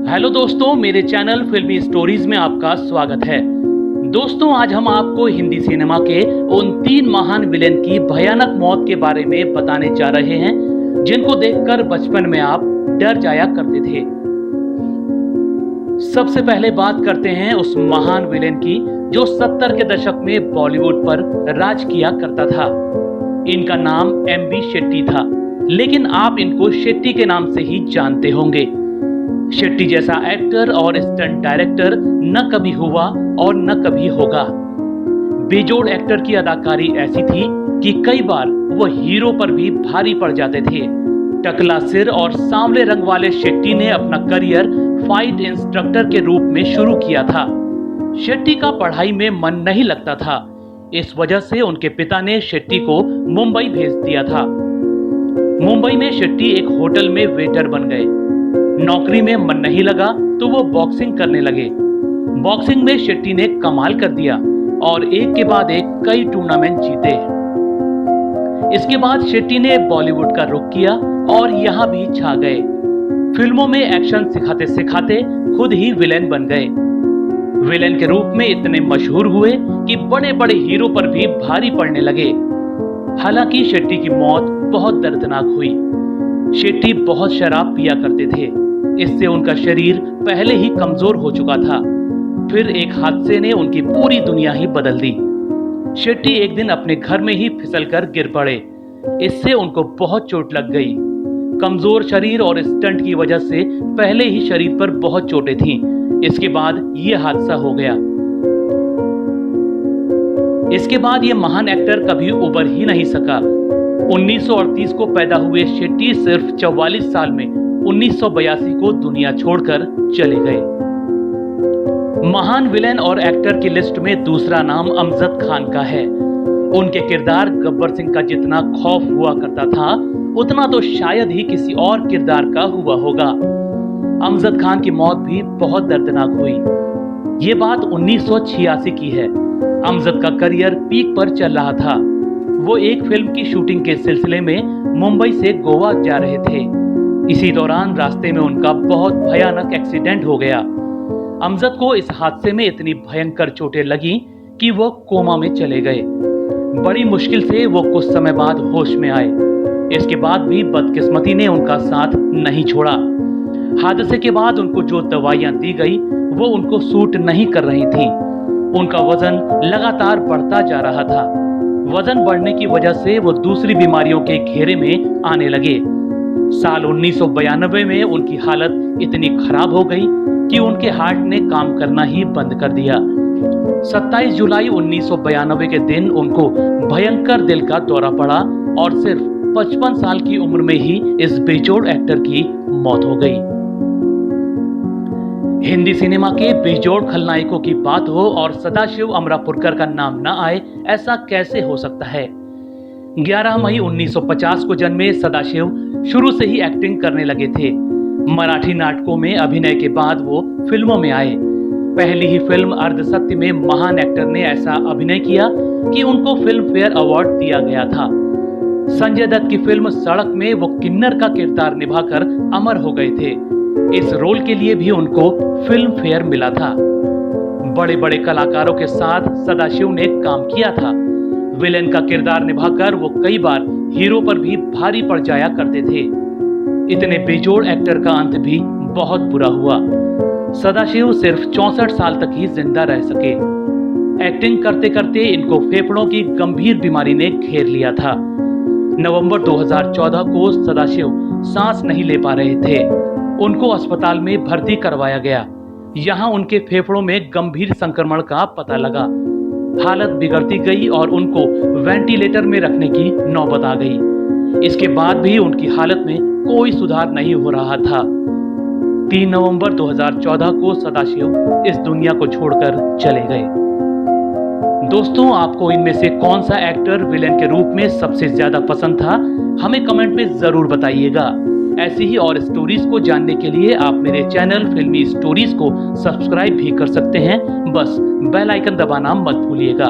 Hello दोस्तों, मेरे channel फिल्मी स्टोरीज में आपका स्वागत है। दोस्तों, आज हम आपको हिंदी सिनेमा के उन 3 महान विलेन की भयानक मौत के बारे में बताने जा रहे हैं जिनको देखकर बचपन में आप डर जाया करते थे। सबसे पहले बात करते हैं उस महान विलेन की जो 70 के दशक में बॉलीवुड पर राज किया करता था। इनका नाम एमबी शेट्टी था, लेकिन आप इनको शेट्टी के नाम से ही जानते होंगे। शेट्टी जैसा एक्टर और स्टंट डायरेक्टर न कभी हुआ और न कभी होगा। बेजोड़ एक्टर की अदाकारी ऐसी थी कि कई बार वो हीरो पर भी भारी पड़ जाते थे। टकला सिर और सांवले रंग वाले शेट्टी ने अपना करियर फाइट इंस्ट्रक्टर के रूप में शुरू किया था। शेट्टी का पढ़ाई में मन नहीं लगता था, इस वजह से उनके पिता ने शेट्टी को मुंबई भेज दिया था। मुंबई में शेट्टी एक होटल में वेटर बन गए। नौकरी में मन नहीं लगा तो वो बॉक्सिंग करने लगे। बॉक्सिंग में शेट्टी ने कमाल कर दिया और एक के बाद एक कई टूर्नामेंट जीते। इसके बाद शेट्टी ने बॉलीवुड का रुख किया और यहाँ भी छा गए। फिल्मों में एक्शन सिखाते सिखाते खुद ही विलेन बन गए। विलेन के रूप में इतने मशहूर हुए कि बड़े बड़े हीरो पर भी भारी पड़ने लगे। हालांकि शेट्टी की मौत बहुत दर्दनाक हुई। शेट्टी बहुत शराब पिया करते थे, इससे उनका शरीर पहले ही कमजोर हो चुका था। फिर एक हादसे ने उनकी पूरी दुनिया ही बदल दी। शेट्टी एक दिन अपने घर में ही फिसलकर गिर पड़े। इससे उनको बहुत चोट लग गई। कमजोर शरीर और स्टंट की वजह से पहले ही शरीर पर बहुत चोटें थीं। इसके बाद ये हादसा हो गया। इसके बाद ये महान एक्टर कभी उबर ही नहीं सका। 1938 को पैदा हुए शेट्टी सिर्फ 44 साल में 1982 को दुनिया छोड़कर चले गए। महान विलेन और एक्टर की लिस्ट में दूसरा नाम अमजद खान का है। उनके किरदार गब्बर सिंह का जितना खौफ हुआ करता था, उतना तो शायद ही किसी और किरदार का हुआ होगा। अमजद खान की मौत भी बहुत दर्दनाक हुई। ये बात 1986 की है। अमजद का करियर पीक पर चल रहा था। वो एक फिल्म की शूटिंग के सिलसिले में मुंबई से गोवा जा रहे थे। इसी दौरान रास्ते में उनका बहुत भयानक एक्सीडेंट हो गया। अमजद को इस हादसे में इतनी भयंकर चोटें लगी कि वो कोमा में चले गए। बड़ी मुश्किल से वो कुछ समय बाद होश में आए। इसके बाद भी बदकिस्मती ने उनका साथ नहीं छोड़ा। हादसे के बाद उनको जो दवाइयां दी गई वो उनको सूट नहीं कर रही थी। उनका वजन लगातार बढ़ता जा रहा था। वजन बढ़ने की वजह से वो दूसरी बीमारियों के घेरे में आने लगे। साल 1992 में उनकी हालत इतनी खराब हो गई कि उनके हार्ट ने काम करना ही बंद कर दिया। 27 जुलाई 1992 के दिन उनको भयंकर दिल का दौरा पड़ा और सिर्फ 55 साल की उम्र में ही इस बेजोड़ एक्टर की मौत हो गई। हिंदी सिनेमा के बेजोड़ खलनायकों की बात हो और सदाशिव अमरापुरकर का नाम ना आए, ऐसा कैसे हो सकता है। 11 मई 1950 को जन्मे सदाशिव शुरू से ही एक्टिंग करने लगे थे। मराठी नाटकों में अभिनय के बाद वो फिल्मों में आए। पहली ही फिल्म अर्धसत्य में महान एक्टर ने ऐसा अभिनय किया कि उनको फिल्म फेयर अवार्ड दिया गया था। संजय दत्त की फिल्म सड़क में वो किन्नर का किरदार निभाकर अमर हो गए थे। इस रोल के लिए भी उनको फिल्म फेयर मिला था। बड़े बड़े कलाकारों के साथ सदाशिव ने काम किया था। विलेन का किरदार निभाकर वो कई बार हीरो पर भी भारी पड़ जाया करते थे। इतने बेजोड़ एक्टर का अंत भी बहुत बुरा हुआ। सदाशिव सिर्फ 64 साल तक ही जिंदा रह सके। एक्टिंग करते करते इनको फेफड़ों की गंभीर बीमारी ने घेर लिया था। नवंबर 2014 को सदाशिव सांस नहीं ले पा रहे थे। उनको अस्पताल में भर्ती करवाया गया। यहाँ उनके फेफड़ों में गंभीर संक्रमण का पता लगा। हालत बिगड़ती गई और उनको वेंटिलेटर में रखने की नौबत आ गई। इसके बाद भी उनकी हालत में कोई सुधार नहीं हो रहा था। 3 नवंबर 2014 को सदाशिव इस दुनिया को छोड़कर चले गए। दोस्तों, आपको इनमें से कौन सा एक्टर विलेन के रूप में सबसे ज्यादा पसंद था, हमें कमेंट में जरूर बताइएगा। ऐसी ही और स्टोरीज को जानने के लिए आप मेरे चैनल फिल्मी स्टोरीज को सब्सक्राइब भी कर सकते हैं। बस बेल आइकन दबाना मत भूलिएगा।